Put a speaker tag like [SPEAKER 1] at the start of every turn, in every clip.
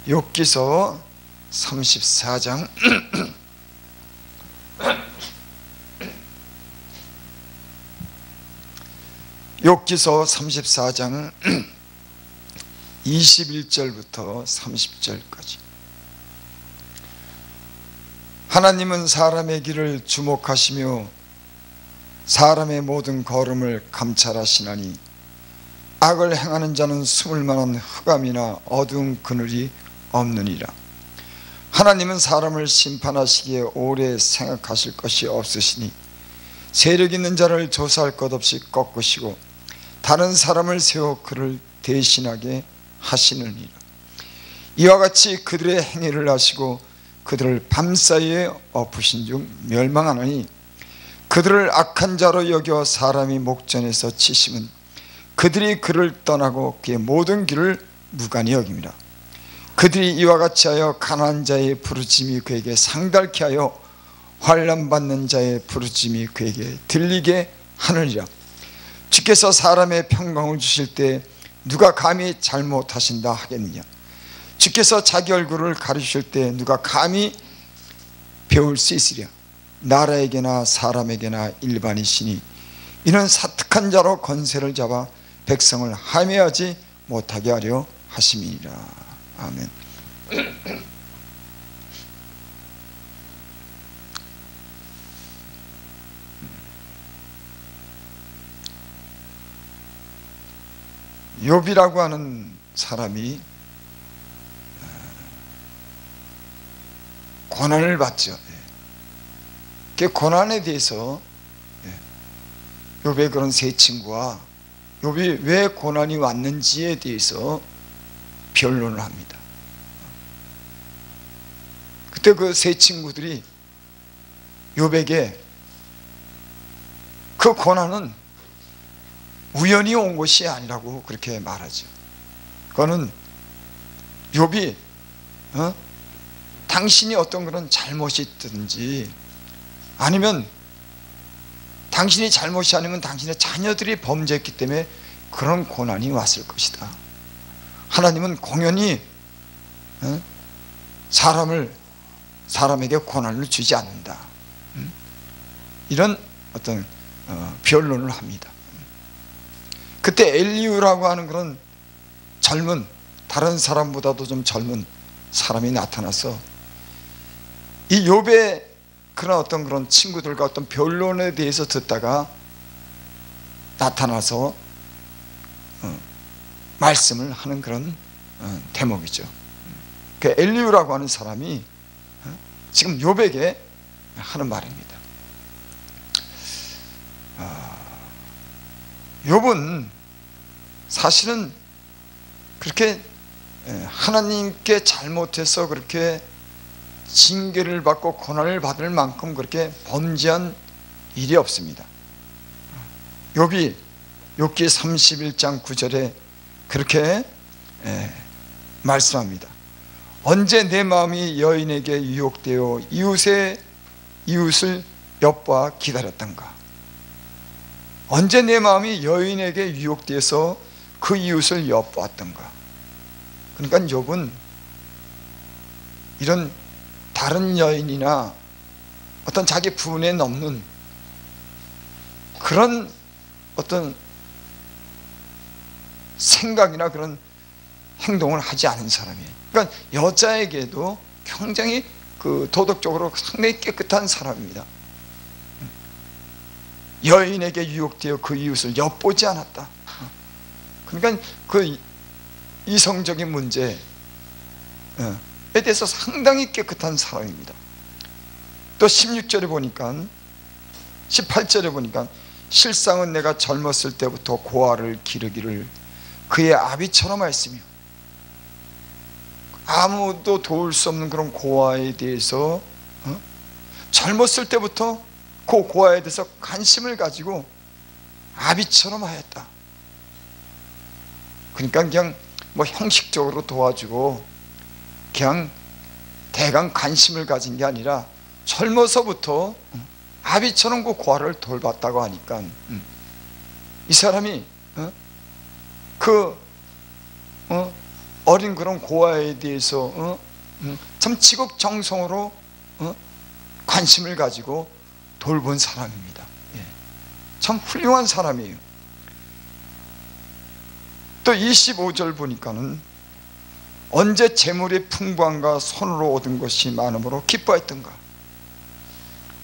[SPEAKER 1] 욥기서 34장 욥기서 34장 21절부터 30절까지. 하나님은 사람의 길을 주목하시며 사람의 모든 걸음을 감찰하시나니 악을 행하는 자는 숨을 만한 흑암이나 어두운 그늘이 없느니라. 하나님은 사람을 심판하시기에 오래 생각하실 것이 없으시니 세력 있는 자를 조사할 것 없이 꺾으시고 다른 사람을 세워 그를 대신하게 하시느니라. 이와 같이 그들의 행위를 하시고 그들을 밤사이에 엎으신 중 멸망하느니 그들을 악한 자로 여겨 사람이 목전에서 치심은 그들이 그를 떠나고 그의 모든 길을 무관히 여깁니다. 그들이 이와 같이 하여 가난한 자의 부르짐이 그에게 상달케 하여 환난받는 자의 부르짐이 그에게 들리게 하느니라. 주께서 사람의 평강을 주실 때 누가 감히 잘못하신다 하겠느냐. 주께서 자기 얼굴을 가리실 때 누가 감히 배울 수 있으랴. 나라에게나 사람에게나 일반이시니 이는 사특한 자로 권세를 잡아 백성을 함해하지 못하게 하려 하심이니라. 아멘. 욥이라고 하는 사람이 고난을 받죠. 그 고난에 대해서 욥의 그런 세 친구와 욥이 왜 고난이 왔는지에 대해서 변론을 합니다. 그때 그 세 친구들이 욥에게 그 고난은 우연히 온 것이 아니라고 그렇게 말하죠. 그거는 욥이 당신이 어떤 그런 잘못이 있든지 아니면 당신이 잘못이 아니면 당신의 자녀들이 범죄했기 때문에 그런 고난이 왔을 것이다. 하나님은 공연히 사람에게 고난을 주지 않는다. 이런 어떤 변론을 합니다. 그때 엘리후라고 하는 그런 젊은, 다른 사람보다도 좀 젊은 사람이 나타나서 이 욥의 그런 어떤 그런 친구들과 어떤 변론에 대해서 듣다가 나타나서 말씀을 하는 그런 대목이죠. 그 엘리후라고 하는 사람이 지금 욥에게 하는 말입니다. 욥은 사실은 그렇게 하나님께 잘못해서 그렇게 징계를 받고 고난을 받을 만큼 그렇게 범죄한 일이 없습니다. 욥이 욥기 31장 9절에 그렇게 말씀합니다. 언제 내 마음이 여인에게 유혹되어 이웃을 엿보아 기다렸던가. 언제 내 마음이 여인에게 유혹되어서 그 이웃을 엿보았던가. 그러니까 욥은 이런 다른 여인이나 어떤 자기 분에 넘는 그런 어떤 생각이나 그런 행동을 하지 않은 사람이에요. 그러니까 여자에게도 굉장히 그 도덕적으로 상당히 깨끗한 사람입니다. 여인에게 유혹되어 그 이웃을 엿보지 않았다. 그러니까 그 이성적인 문제에 대해서 상당히 깨끗한 사람입니다. 또 16절에 보니까 18절에 보니까 실상은 내가 젊었을 때부터 고아를 기르기를 그의 아비처럼 하였으며, 아무도 도울 수 없는 그런 고아에 대해서 젊었을 때부터 그 고아에 대해서 관심을 가지고 아비처럼 하였다. 그러니까 그냥 뭐 형식적으로 도와주고 그냥 대강 관심을 가진 게 아니라 젊어서부터 아비처럼 그 고아를 돌봤다고 하니까 이 사람이 그 어린 그런 고아에 대해서 참 지극정성으로 관심을 가지고 돌본 사람입니다. 예. 참 훌륭한 사람이에요. 또 25절 보니까는 언제 재물의 풍부함과 손으로 얻은 것이 많음으로 기뻐했던가.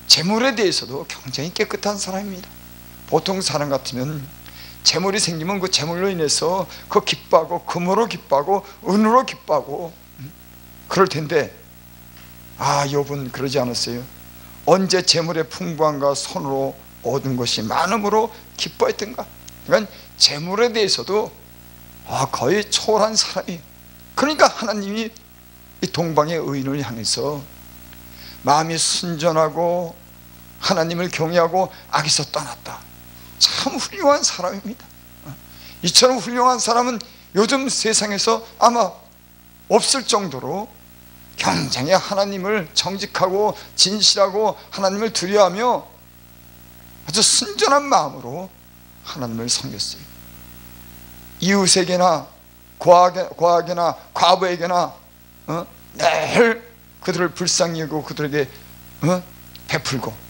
[SPEAKER 1] 재물에 대해서도 굉장히 깨끗한 사람입니다. 보통 사람 같으면 재물이 생기면 그 재물로 인해서 그 기뻐하고 금으로 기뻐하고 은으로 기뻐하고 그럴 텐데, 욥은 그러지 않았어요. 언제 재물의 풍부함과 손으로 얻은 것이 많음으로 기뻐했던가. 그러니까 재물에 대해서도 거의 초월한 사람이. 그러니까 하나님이 이 동방의 의인을 향해서 마음이 순전하고 하나님을 경외하고 악에서 떠났다. 참 훌륭한 사람입니다. 이처럼 훌륭한 사람은 요즘 세상에서 아마 없을 정도로 굉장히 하나님을 정직하고 진실하고 하나님을 두려워하며 아주 순전한 마음으로 하나님을 섬겼어요. 이웃에게나 고아에게나 과부에게나 늘 그들을 불쌍히 여기고 그들에게 베풀고,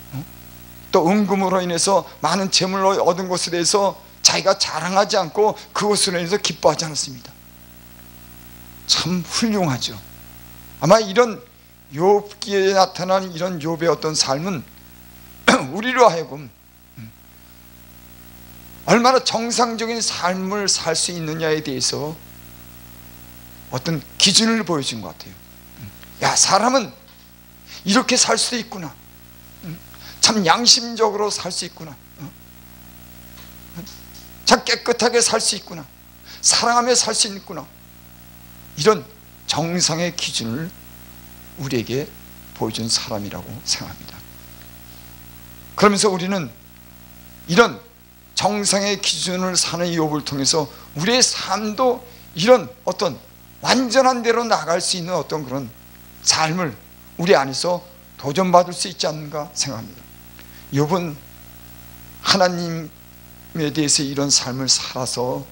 [SPEAKER 1] 또 은금으로 인해서 많은 재물로 얻은 것에 대해서 자기가 자랑하지 않고 그것으로 인해서 기뻐하지 않았습니다. 참 훌륭하죠. 아마 이런 욥기에 나타난 이런 욥의 어떤 삶은 우리로 하여금 얼마나 정상적인 삶을 살 수 있느냐에 대해서 어떤 기준을 보여준 것 같아요. 야, 사람은 이렇게 살 수도 있구나. 참 양심적으로 살 수 있구나. 참 깨끗하게 살 수 있구나. 사랑하며 살 수 있구나. 이런 정상의 기준을 우리에게 보여준 사람이라고 생각합니다. 그러면서 우리는 이런 정상의 기준을 사는 욥을 통해서 우리의 삶도 이런 어떤 완전한 대로 나갈 수 있는 어떤 그런 삶을 우리 안에서 도전받을 수 있지 않는가 생각합니다. 욥은 하나님에 대해서 이런 삶을 살아서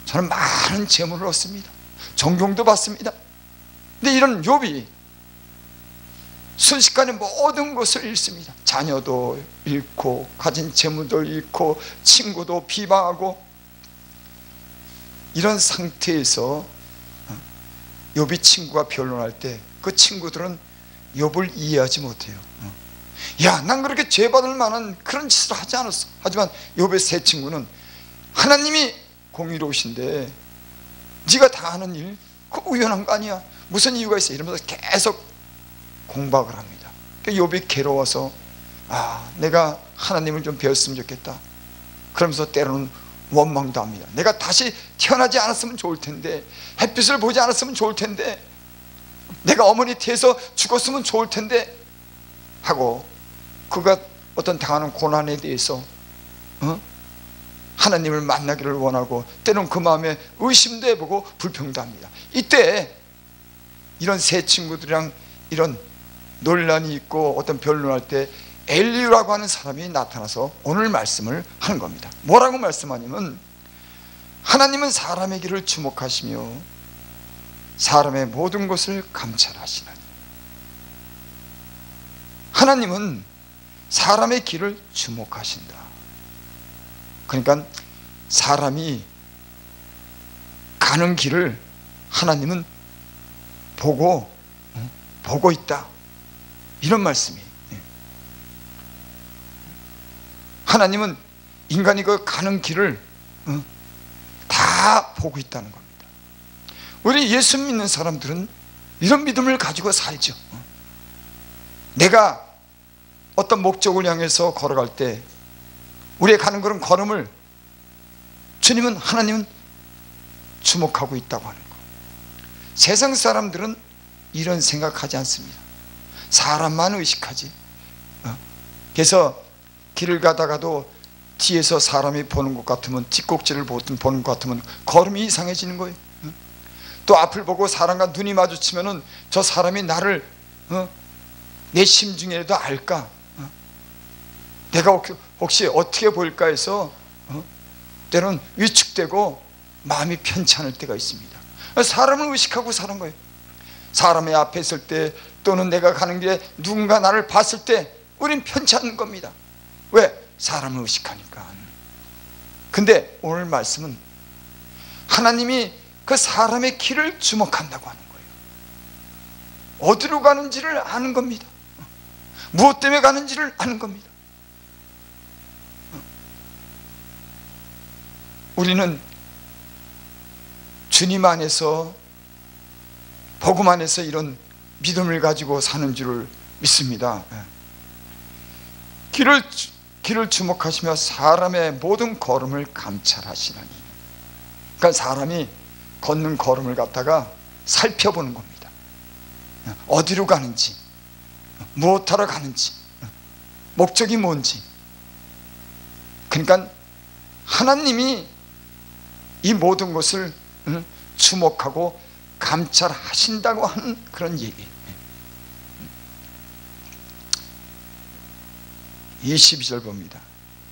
[SPEAKER 1] 저는 많은 재물을 얻습니다. 존경도 받습니다. 근데 이런 욥이 순식간에 모든 것을 잃습니다. 자녀도 잃고 가진 재물도 잃고 친구도 비방하고, 이런 상태에서 욥이 친구가 변론할 때 그 친구들은 욥을 이해하지 못해요. 야, 난 그렇게 죄받을 만한 그런 짓을 하지 않았어. 하지만 욥의 세 친구는 하나님이 공의로우신데 네가 다 하는 일 그거 우연한 거 아니야, 무슨 이유가 있어, 이러면서 계속 공박을 합니다. 욥이 괴로워서 내가 하나님을 좀 배웠으면 좋겠다. 그러면서 때로는 원망도 합니다. 내가 다시 태어나지 않았으면 좋을 텐데, 햇빛을 보지 않았으면 좋을 텐데, 내가 어머니 태에서 죽었으면 좋을 텐데 하고, 그가 어떤 당하는 고난에 대해서 하나님을 만나기를 원하고, 때로는 그 마음에 의심도 해보고 불평도 합니다. 이때 이런 세 친구들이랑 이런 논란이 있고 어떤 변론할 때 엘리후라고 하는 사람이 나타나서 오늘 말씀을 하는 겁니다. 뭐라고 말씀하냐면, 하나님은 사람의 길을 주목하시며 사람의 모든 것을 감찰하시나니. 하나님은 사람의 길을 주목하신다. 그러니까 사람이 가는 길을 하나님은 보고 있다, 이런 말씀이에요. 하나님은 인간이 그 가는 길을 다 보고 있다는 겁니다. 우리 예수 믿는 사람들은 이런 믿음을 가지고 살죠. 내가 어떤 목적을 향해서 걸어갈 때 우리의 가는 그런 걸음을 하나님은 주목하고 있다고 하는 거. 세상 사람들은 이런 생각하지 않습니다. 사람만 의식하지. 그래서 길을 가다가도 뒤에서 사람이 보는 것 같으면, 뒷꼭지를 보는 것 같으면 걸음이 이상해지는 거예요. 또 앞을 보고 사람과 눈이 마주치면은 저 사람이 나를 내 심중에라도 알까? 내가 혹시 어떻게 보일까 해서 때로는 위축되고 마음이 편치 않을 때가 있습니다. 사람을 의식하고 사는 거예요. 사람의 앞에 있을 때 또는 내가 가는 길에 누군가 나를 봤을 때 우린 편치 않는 겁니다. 왜? 사람을 의식하니까. 근데 오늘 말씀은 하나님이 그 사람의 길을 주목한다고 하는 거예요. 어디로 가는지를 아는 겁니다. 무엇 때문에 가는지를 아는 겁니다. 우리는 주님 안에서, 복음 안에서 이런 믿음을 가지고 사는 줄을 믿습니다. 길을 주목하시며 사람의 모든 걸음을 감찰하시나니. 그러니까 사람이 걷는 걸음을 갖다가 살펴보는 겁니다. 어디로 가는지, 무엇하러 가는지, 목적이 뭔지. 그러니까 하나님이 이 모든 것을 주목하고 감찰하신다고 하는 그런 얘기예요. 22절 봅니다.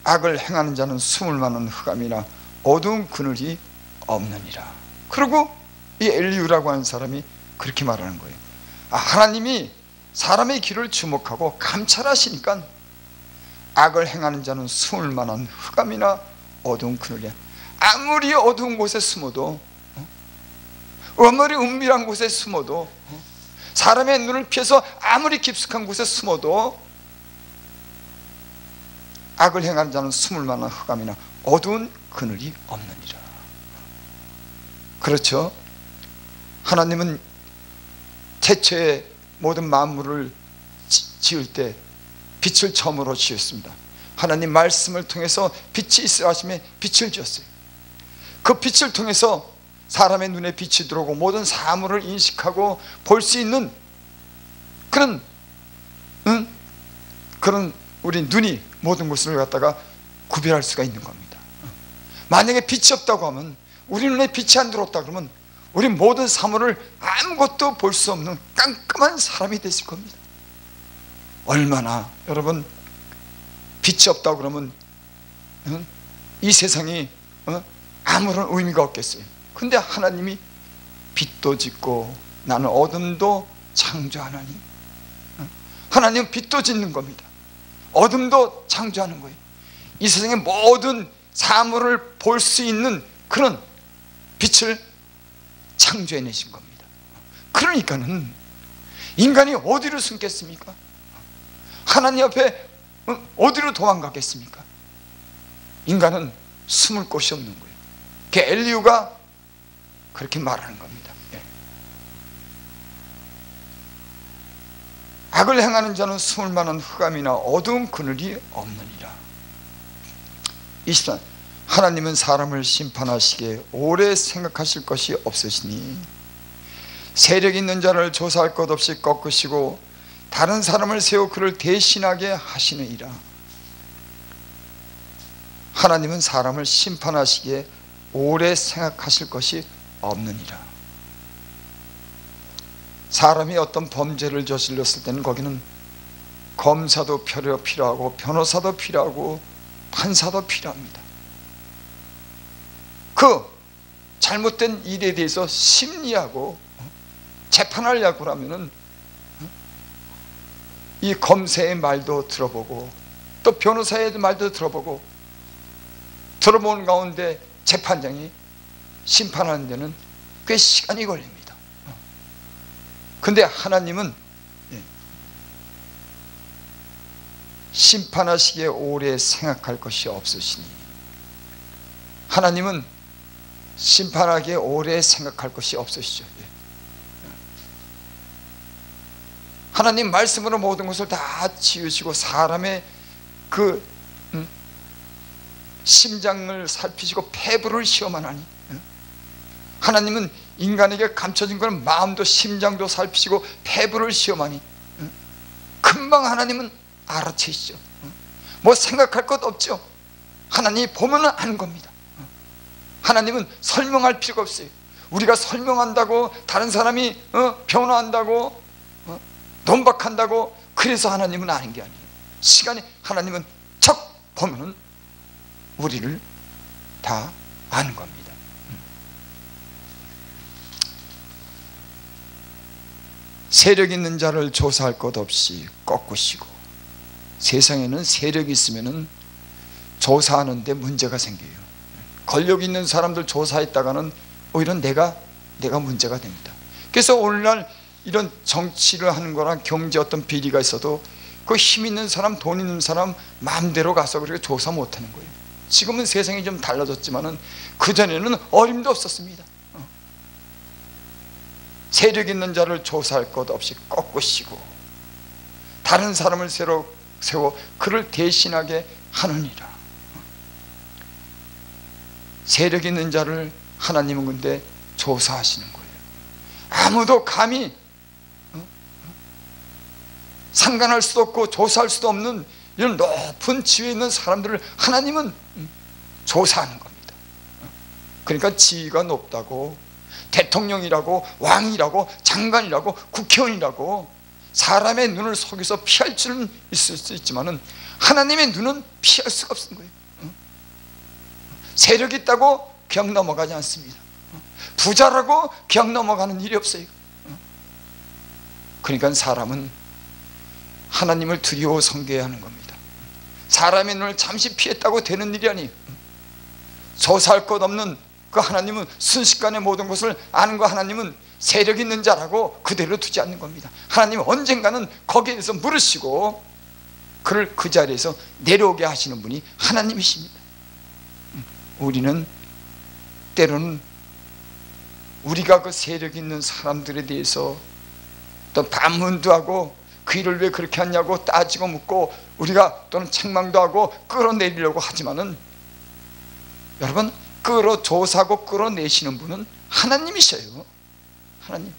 [SPEAKER 1] 악을 행하는 자는 숨을 많은 흑암이나 어두운 그늘이 없느니라. 그리고 이 엘리후라고 하는 사람이 그렇게 말하는 거예요. 하나님이 사람의 길을 주목하고 감찰하시니까 악을 행하는 자는 숨을 만한 흑암이나 어두운 그늘이야. 아무리 어두운 곳에 숨어도, 아무리 은밀한 곳에 숨어도, 사람의 눈을 피해서 아무리 깊숙한 곳에 숨어도 악을 행하는 자는 숨을 만한 흑암이나 어두운 그늘이 없느니라. 그렇죠? 하나님은 태초에 모든 만물을 지을 때 빛을 처음으로 지었습니다. 하나님 말씀을 통해서 빛이 있으라 하시며 빛을 지었어요. 그 빛을 통해서 사람의 눈에 빛이 들어오고 모든 사물을 인식하고 볼 수 있는 그런 우리 눈이 모든 것을 갖다가 구별할 수가 있는 겁니다. 만약에 빛이 없다고 하면, 우리 눈에 빛이 안 들어왔다 그러면 우리 모든 사물을 아무것도 볼 수 없는 깜깜한 사람이 되실 겁니다. 얼마나 여러분 빛이 없다고 그러면 이 세상이 아무런 의미가 없겠어요. 근데 하나님이 빛도 짓고 나는 어둠도 창조하나니, 하나님은 빛도 짓는 겁니다. 어둠도 창조하는 거예요. 이 세상의 모든 사물을 볼 수 있는 그런 빛을 창조해내신 겁니다. 그러니까는 인간이 어디로 숨겠습니까? 하나님 앞에 어디로 도망가겠습니까? 인간은 숨을 곳이 없는 거예요. 그 엘리후가 그렇게 말하는 겁니다. 악을 행하는 자는 숨을 만한 흑암이나 어두운 그늘이 없느니라. 23. 하나님은 사람을 심판하시기에 오래 생각하실 것이 없으시니 세력 있는 자를 조사할 것 없이 꺾으시고 다른 사람을 세워 그를 대신하게 하시느니라. 하나님은 사람을 심판하시기에 오래 생각하실 것이 없느니라. 사람이 어떤 범죄를 저질렀을 때는 거기는 검사도 필요하고 변호사도 필요하고 판사도 필요합니다. 그 잘못된 일에 대해서 심리하고 재판하려고 하면은 이 검사의 말도 들어보고 또 변호사의 말도 들어보고 들어보는 가운데 재판장이 심판하는 데는 꽤 시간이 걸립니다. 근데 하나님은 심판하시기에 오래 생각할 것이 없으시니, 하나님은 심판하기에 오래 생각할 것이 없으시죠. 하나님 말씀으로 모든 것을 다 지으시고 사람의 그 심장을 살피시고 폐부를 시험하나니, 하나님은 인간에게 감춰진 것은 마음도 심장도 살피시고 폐부를 시험하니 금방 하나님은 알아채시죠. 뭐 생각할 것 없죠. 하나님이 보면 아는 겁니다. 하나님은 설명할 필요가 없어요. 우리가 설명한다고 다른 사람이 변호한다고 논박한다고 그래서 하나님은 아는 게 아니에요. 시간이 하나님은 척 보면은 우리를 다 아는 겁니다. 세력 있는 자를 조사할 것 없이 꺾으시고, 세상에는 세력이 있으면 조사하는데 문제가 생겨요. 권력 있는 사람들 조사했다가는 오히려 내가 문제가 됩니다. 그래서 오늘날 이런 정치를 하는 거나 경제 어떤 비리가 있어도 그 힘 있는 사람, 돈 있는 사람 마음대로 가서 그렇게 조사 못하는 거예요. 지금은 세상이 좀 달라졌지만은 그전에는 어림도 없었습니다. 세력 있는 자를 조사할 것 없이 꺾으시고 다른 사람을 세워 그를 대신하게 하느니라. 세력 있는 자를 하나님은 근데 조사하시는 거예요. 아무도 감히 상관할 수도 없고 조사할 수도 없는 이런 높은 지위에 있는 사람들을 하나님은 조사하는 겁니다. 그러니까 지위가 높다고 대통령이라고 왕이라고 장관이라고 국회의원이라고 사람의 눈을 속여서 피할 수는 있을 수 있지만은 하나님의 눈은 피할 수가 없는 거예요. 세력이 있다고 그냥 넘어가지 않습니다. 부자라고 그냥 넘어가는 일이 없어요. 그러니까 사람은 하나님을 두려워 섬겨야 하는 겁니다. 사람의 눈을 잠시 피했다고 되는 일이 아니에요. 조사할 것 없는 그 하나님은 순식간에 모든 것을 아는 거, 하나님은 세력 있는 자라고 그대로 두지 않는 겁니다. 하나님은 언젠가는 거기에 대해서 물으시고 그를 그 자리에서 내려오게 하시는 분이 하나님이십니다. 우리는 때로는 우리가 그 세력 있는 사람들에 대해서 또 반문도 하고 그 일을 왜 그렇게 하냐고 따지고 묻고 우리가 또는 책망도 하고 끌어내리려고 하지만은 여러분, 조사하고 끌어내시는 분은 하나님이셔요. 하나님.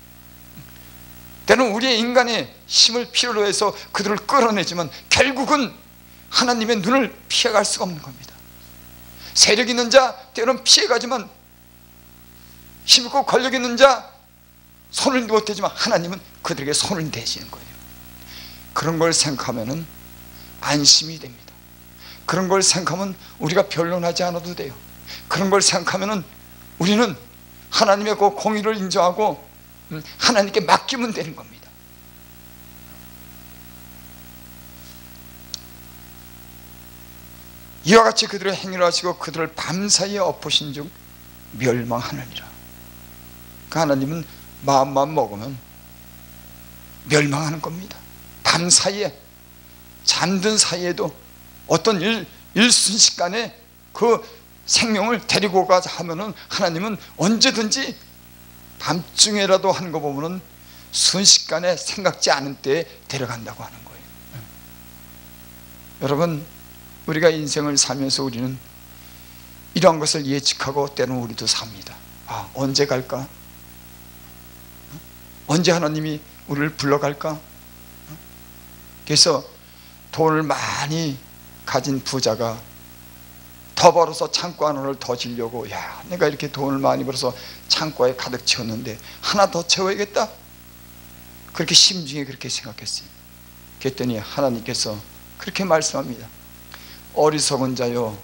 [SPEAKER 1] 때는 우리의 인간의 힘을 필요로 해서 그들을 끌어내지만 결국은 하나님의 눈을 피해갈 수가 없는 겁니다. 세력 있는 자 때로는 피해가지만 힘있고 권력 있는 자 손을 못 대지만 하나님은 그들에게 손을 대시는 거예요. 그런 걸 생각하면 안심이 됩니다. 그런 걸 생각하면 우리가 변론하지 않아도 돼요. 그런 걸 생각하면 우리는 하나님의 그 공의를 인정하고 하나님께 맡기면 되는 겁니다. 이와 같이 그들의 행위를 하시고 그들을 밤사이에 엎으신 즉 멸망하느니라. 그 하나님은 마음만 먹으면 멸망하는 겁니다. 밤사이에 잠든 사이에도 어떤 일순식간에 그 생명을 데리고 가자 하면은 하나님은 언제든지 밤중에라도 하는 거 보면은 순식간에 생각지 않은 때에 데려간다고 하는 거예요. 여러분, 우리가 인생을 살면서 우리는 이러한 것을 예측하고 때로는 우리도 삽니다. 아, 언제 갈까? 언제 하나님이 우리를 불러갈까? 그래서 돈을 많이 가진 부자가 더 벌어서 창고 하나를 더 지려고, 야, 내가 이렇게 돈을 많이 벌어서 창고에 가득 채웠는데 하나 더 채워야겠다, 그렇게 심중에 그렇게 생각했어요. 그랬더니 하나님께서 그렇게 말씀합니다. 어리석은 자여,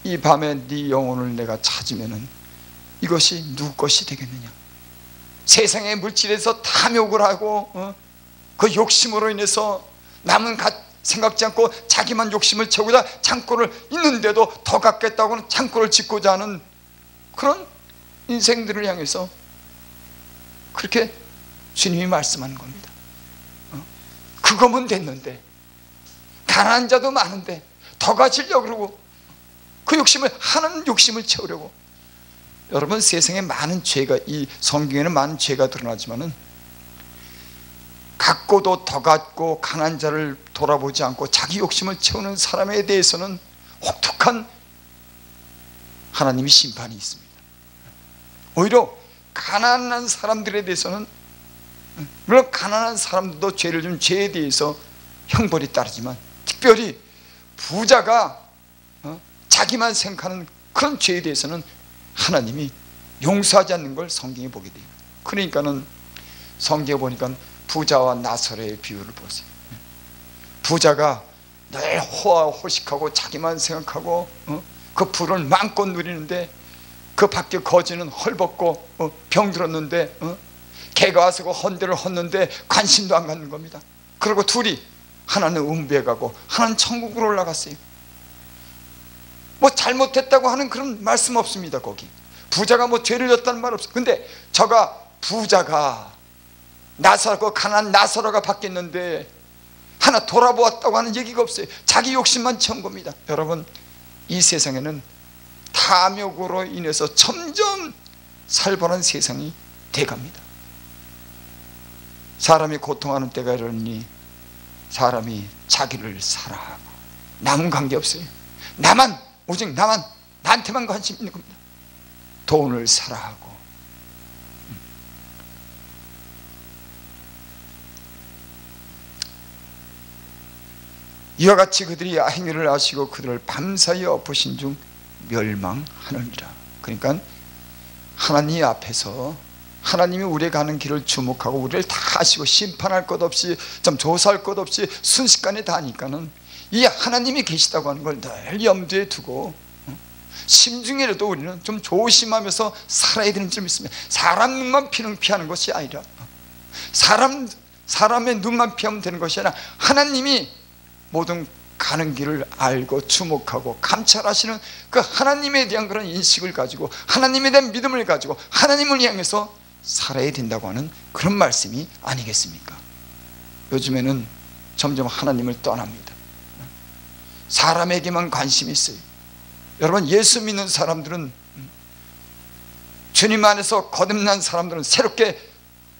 [SPEAKER 1] 이 밤에 네 영혼을 내가 찾으면은 이것이 누구 것이 되겠느냐? 세상의 물질에서 탐욕을 하고 그 욕심으로 인해서 남은 생각지 않고 자기만 욕심을 채우고자 창고를 있는데도 더 갖겠다고는 창고를 짓고자 하는 그런 인생들을 향해서 그렇게 주님이 말씀하는 겁니다. 그거면 됐는데, 가난한 자도 많은데 더 가지려고 그러고 그 욕심을, 하는 욕심을 채우려고. 여러분, 세상에 많은 죄가, 이 성경에는 많은 죄가 드러나지만은 갖고도 더 갖고 가난한 자를 돌아보지 않고 자기 욕심을 채우는 사람에 대해서는 혹독한 하나님의 심판이 있습니다. 오히려 가난한 사람들에 대해서는, 물론 가난한 사람도 죄를 좀 죄에 대해서 형벌이 따르지만 특별히 부자가 자기만 생각하는 그런 죄에 대해서는 하나님이 용서하지 않는 걸 성경에 보게 돼요. 그러니까는 성경에 보니까 부자와 나사로의 비유를 보세요. 부자가 늘 호화호식하고 자기만 생각하고 그 부를 마음껏 누리는데 그 밖에 거지는 헐벗고 병들었는데 개가 와서 그 헌대를 헛는데 관심도 안 갖는 겁니다. 그리고 둘이 하나는 음부에 가고 하나는 천국으로 올라갔어요. 뭐 잘못했다고 하는 그런 말씀 없습니다. 거기 부자가 뭐 죄를 졌다는 말 없어요. 근데 저가 부자가 나사로 가난한 나사로가 바뀌었는데 하나 돌아보았다고 하는 얘기가 없어요. 자기 욕심만 채운 겁니다. 여러분, 이 세상에는 탐욕으로 인해서 점점 살벌한 세상이 돼갑니다. 사람이 고통하는 때가 이러니 사람이 자기를 사랑하고 남은 관계없어요. 나만, 오직 나만, 나한테만 관심 있는 겁니다. 돈을 사랑하고 이와 같이 그들이 행위를 아시고 그들을 밤사이 엎으신 중 멸망하느니라. 그러니까 하나님 앞에서 하나님이 우리가 가는 길을 주목하고 우리를 다 아시고 심판할 것 없이 좀 조사할 것 없이 순식간에 다 하니까는 이 하나님이 계시다고 하는 걸 늘 염두에 두고 심중에라도 우리는 좀 조심하면서 살아야 되는 점이 있습니다. 사람 눈만 피하는 것이 아니라 사람의 눈만 피하면 되는 것이 아니라 하나님이 모든 가는 길을 알고 주목하고 감찰하시는 그 하나님에 대한 그런 인식을 가지고 하나님에 대한 믿음을 가지고 하나님을 향해서 살아야 된다고 하는 그런 말씀이 아니겠습니까? 요즘에는 점점 하나님을 떠납니다. 사람에게만 관심이 있어요. 여러분, 예수 믿는 사람들은, 주님 안에서 거듭난 사람들은, 새롭게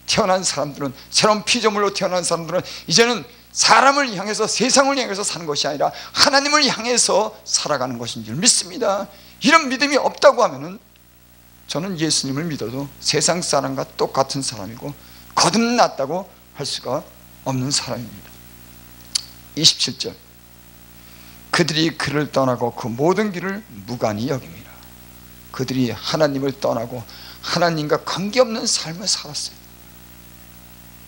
[SPEAKER 1] 태어난 사람들은, 새로운 피조물로 태어난 사람들은 이제는 사람을 향해서, 세상을 향해서 사는 것이 아니라 하나님을 향해서 살아가는 것인 줄 믿습니다. 이런 믿음이 없다고 하면은 저는 예수님을 믿어도 세상 사람과 똑같은 사람이고 거듭났다고 할 수가 없는 사람입니다. 27절, 그들이 그를 떠나고 그 모든 길을 무관히 여깁니다. 그들이 하나님을 떠나고 하나님과 관계없는 삶을 살았어요.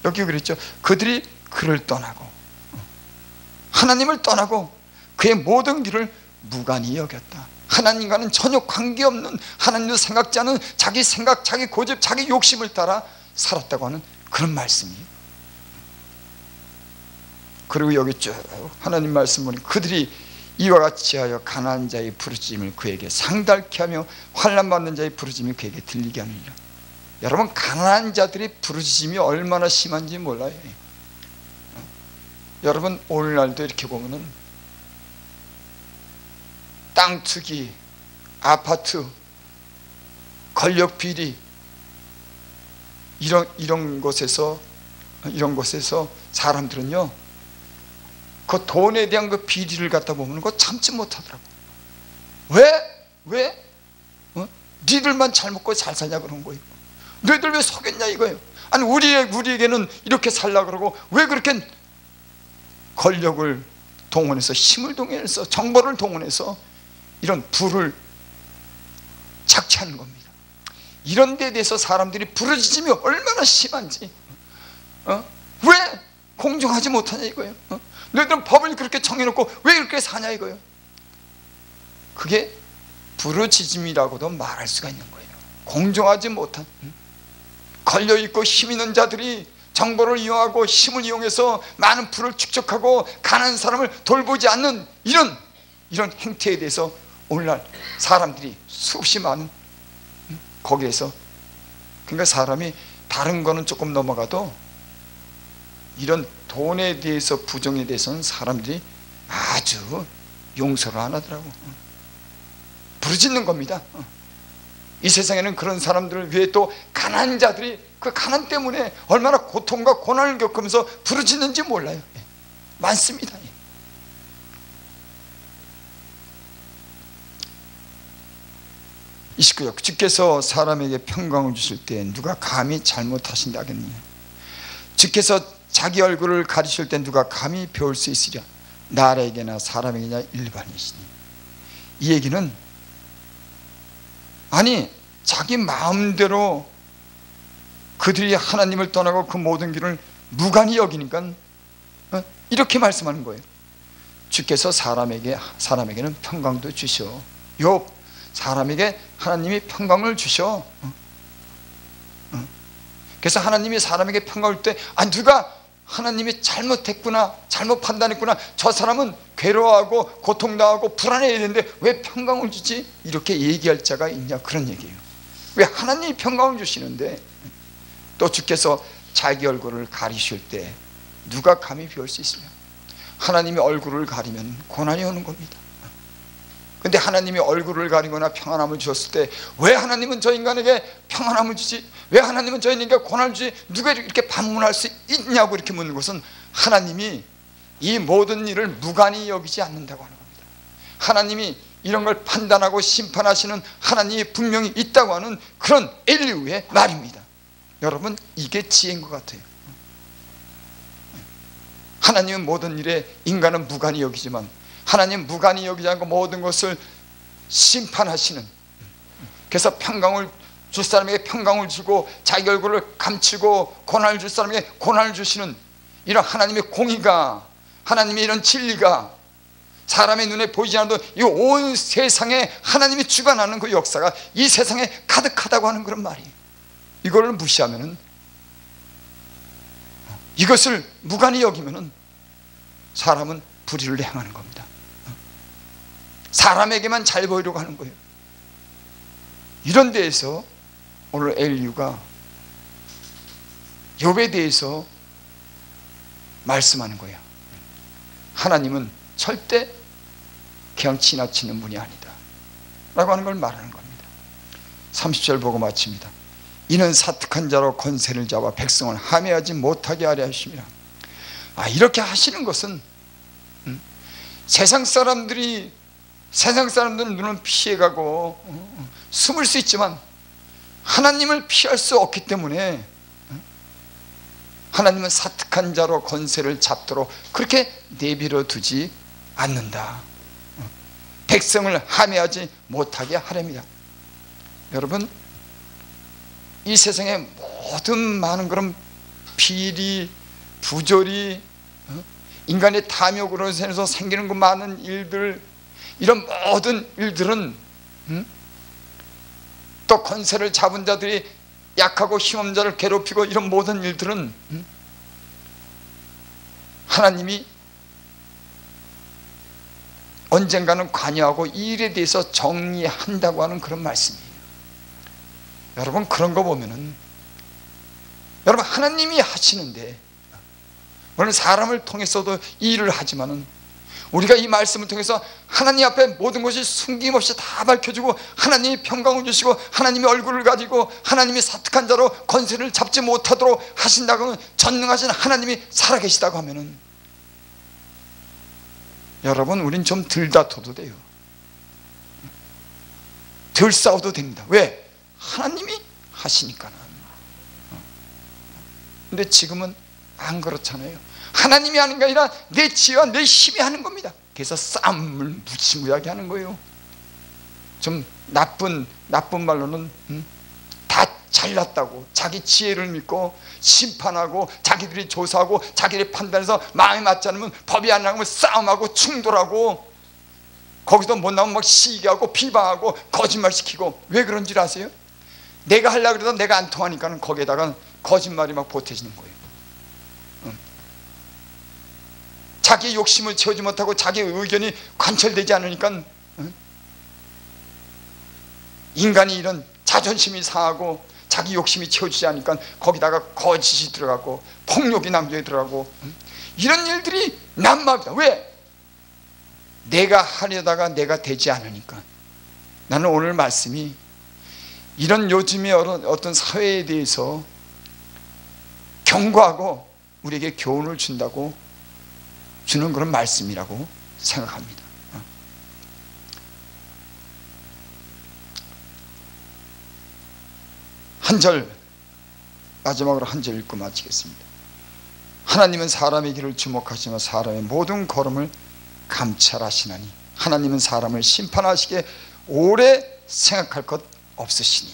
[SPEAKER 1] 여기 그랬죠. 그들이 그를 떠나고 하나님을 떠나고 그의 모든 길을 무관히 여겼다. 하나님과는 전혀 관계없는, 하나님도 생각지 않은 자기 생각, 자기 고집, 자기 욕심을 따라 살았다고 하는 그런 말씀이에요. 그리고 여기 쭉 하나님 말씀 보니 그들이 이와 같이 하여 가난한 자의 부르짖음을 그에게 상달케 하며 환난 받는 자의 부르짖음이 그에게 들리게 하느니라. 여러분, 가난한 자들의 부르짖음이 얼마나 심한지 몰라요. 여러분, 오늘날도 이렇게 보면은 땅 투기, 아파트, 권력 비리 이런 곳에서 사람들은요, 그 돈에 대한 그 비리를 갖다 보면 그거 참지 못하더라고. 왜? 니들만 잘 먹고 잘 사냐 그런 거예요. 너희들 왜 속였냐 이거예요. 아니 우리에게는 이렇게 살라 그러고 왜 그렇게 권력을 동원해서, 힘을 동원해서, 정보를 동원해서 이런 부를 착취하는 겁니다. 이런 데에 대해서 사람들이 부르짖음이 얼마나 심한지, 왜 공정하지 못하냐 이거예요. 너희들은 법을 그렇게 정해놓고 왜 그렇게 사냐 이거예요. 그게 부르짖음이라고도 말할 수가 있는 거예요. 공정하지 못한, 걸려있고 힘 있는 자들이 정보를 이용하고 힘을 이용해서 많은 부를 축적하고 가난한 사람을 돌보지 않는 이런 행태에 대해서 오늘날 사람들이 수없이 많은, 거기에서, 그러니까 사람이 다른 거는 조금 넘어가도 이런 돈에 대해서, 부정에 대해서는 사람들이 아주 용서를 안 하더라고. 부르짖는 겁니다. 이 세상에는 그런 사람들을 위해 또 가난한 자들이 그 가난 때문에 얼마나 고통과 고난을 겪으면서 부르짖는지 몰라요. 많습니다. 29절, 주께서 사람에게 평강을 주실 때 누가 감히 잘못하신다 하겠느냐. 주께서 자기 얼굴을 가리실 때 누가 감히 배울 수 있으랴. 나라에게나 사람에게나 일반이시니. 이 얘기는, 아니 자기 마음대로 그들이 하나님을 떠나고 그 모든 길을 무관히 여기니까 이렇게 말씀하는 거예요. 주께서 사람에게는 평강도 주셔. 사람에게 하나님이 평강을 주셔. 그래서 하나님이 사람에게 평강을 줄 때 누가 하나님이 잘못했구나, 잘못 판단했구나, 저 사람은 괴로워하고 고통당하고 불안해야 되는데 왜 평강을 주지? 이렇게 얘기할 자가 있냐, 그런 얘기예요. 왜 하나님이 평강을 주시는데 또 주께서 자기 얼굴을 가리실 때 누가 감히 비울 수 있으냐? 하나님이 얼굴을 가리면 고난이 오는 겁니다. 근데 하나님이 얼굴을 가리거나 평안함을 주셨을 때 왜 하나님은 저 인간에게 평안함을 주지? 왜 하나님은 저 인간에게 고난을 주지? 누가 이렇게 반문할 수 있냐고 이렇게 묻는 것은 하나님이 이 모든 일을 무관히 여기지 않는다고 하는 겁니다. 하나님이 이런 걸 판단하고 심판하시는 하나님이 분명히 있다고 하는 그런 엘리후의 말입니다. 여러분, 이게 지혜인 것 같아요. 하나님은 모든 일에 인간은 무관히 여기지만 하나님 무관히 여기지 않고 모든 것을 심판하시는, 그래서 평강을 줄 사람에게 평강을 주고 자기 얼굴을 감추고 고난을 줄 사람에게 고난을 주시는 이런 하나님의 공의가, 하나님의 이런 진리가 사람의 눈에 보이지 않아도 이 온 세상에 하나님이 주관하는 그 역사가 이 세상에 가득하다고 하는 그런 말이에요. 이걸 무시하면은, 이것을 무관히 여기면은 사람은 불의를 행하는 겁니다. 사람에게만 잘 보이려고 하는 거예요. 이런 데에서 오늘 엘리후가 욥에 대해서 말씀하는 거예요. 하나님은 절대 그냥 지나치는 분이 아니다 라고 하는 걸 말하는 겁니다. 30절 보고 마칩니다. 이는 사특한 자로 권세를 잡아 백성을 함해하지 못하게 하려 하심이라. 이렇게 하시는 것은 세상 사람들은 눈은 피해가고 숨을 수 있지만 하나님을 피할 수 없기 때문에 하나님은 사특한 자로 권세를 잡도록 그렇게 내버려 두지 않는다. 백성을 함해하지 못하게 하렵니다. 여러분, 이 세상에 모든 많은 그런 비리, 부조리, 인간의 탐욕으로 인해서 생기는 그 많은 일들, 이런 모든 일들은 또 권세를 잡은 자들이 약하고 힘없는 자를 괴롭히고 이런 모든 일들은 하나님이 언젠가는 관여하고 이 일에 대해서 정리한다고 하는 그런 말씀이에요. 여러분, 그런 거 보면은 여러분, 하나님이 하시는데 물론 사람을 통해서도 이 일을 하지만은 우리가 이 말씀을 통해서 하나님 앞에 모든 것이 숨김없이 다 밝혀지고 하나님이 평강을 주시고 하나님의 얼굴을 가지고 하나님이 사특한 자로 권세를 잡지 못하도록 하신다고 하면, 전능하신 하나님이 살아계시다고 하면은 여러분, 우린 좀 덜 다퉈도 돼요. 덜 싸워도 됩니다. 왜? 하나님이 하시니까는. 근데 지금은 안 그렇잖아요. 하나님이 하는 게 아니라 내 지혜와 내 힘이 하는 겁니다. 그래서 싸움을 무지무지하게 하는 거예요. 좀 나쁜 말로는 다 잘났다고 자기 지혜를 믿고 심판하고 자기들이 조사하고 자기들이 판단해서 마음에 맞지 않으면, 법이 안 나가면 싸움하고 충돌하고, 거기서 못 나오면 막 시기하고 비방하고 거짓말시키고. 왜 그런 줄 아세요? 내가 하려고 그래도 내가 안 통하니까 거기에다가 거짓말이 막 보태지는 거예요. 자기 욕심을 채우지 못하고 자기 의견이 관철되지 않으니까 인간이 이런 자존심이 상하고 자기 욕심이 채워지지 않으니까 거기다가 거짓이 들어가고 폭력이 남겨에 들어가고 이런 일들이 난무합니다. 왜? 내가 하려다가 내가 되지 않으니까. 나는 오늘 말씀이 이런 요즘의 어떤 사회에 대해서 경고하고 우리에게 교훈을 주는 그런 말씀이라고 생각합니다. 마지막으로 한 절 읽고 마치겠습니다. 하나님은 사람의 길을 주목하시며 사람의 모든 걸음을 감찰하시나니 하나님은 사람을 심판하시기에 오래 생각할 것 없으시니.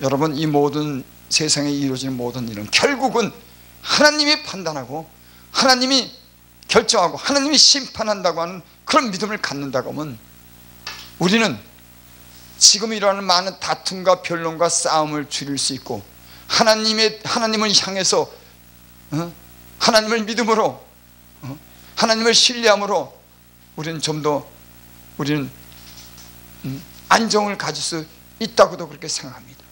[SPEAKER 1] 여러분, 이 모든 세상에 이루어지는 모든 일은 결국은 하나님이 판단하고 하나님이 결정하고 하나님이 심판한다고 하는 그런 믿음을 갖는다고 하면, 우리는 지금 일어나는 많은 다툼과 변론과 싸움을 줄일 수 있고 하나님을 향해서 하나님을 믿음으로 하나님을 신뢰함으로 우리는 좀 더 우리는 안정을 가질 수 있다고도 그렇게 생각합니다.